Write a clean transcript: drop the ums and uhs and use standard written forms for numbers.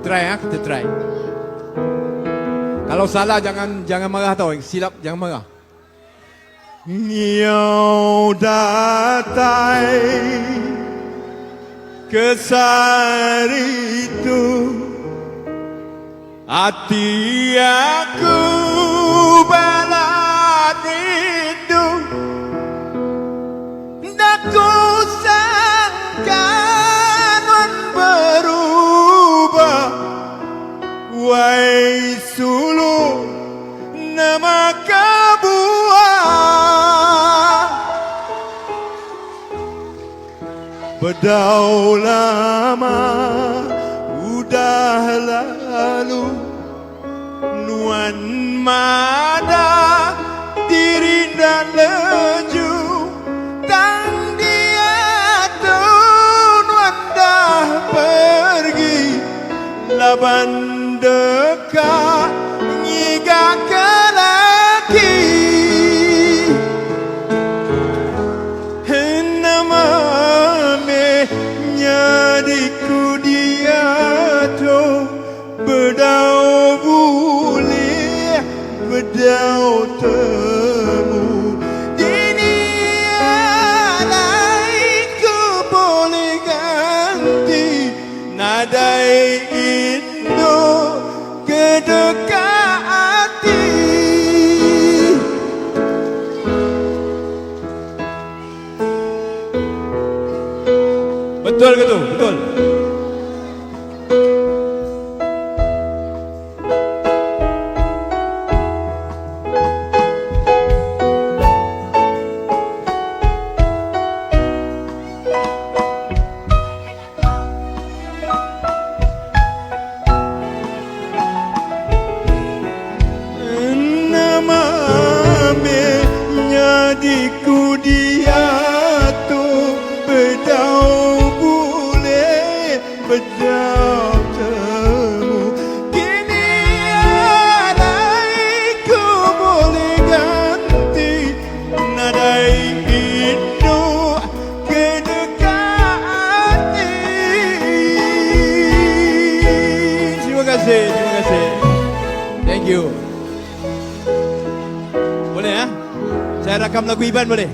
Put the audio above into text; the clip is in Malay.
try ya, kita try. Kalau salah jangan marah tau. Silap jangan marah. Nhiều datai ke sari itu hati aku balad rindu dak ku sangka nun berubah wai sulu nama kebuah bedau lama udah lalu nuan mada diri dan leju tang dia tu nuan dah pergi laban dekat nyiga ke laki nama mehnya diku dia tu bedau boleh bedau temu ini alaiku boleh ganti nadai Indo kedekat hati. Betul ke tu? Betul. Nama mehnya diku dia tu bedau boleh bedau temu kini alaiku boleh ganti nadai Indo kedekat hati. Terima kasih, terima kasih. Thank you. Boleh ya? Saya rakam lagu Iban boleh?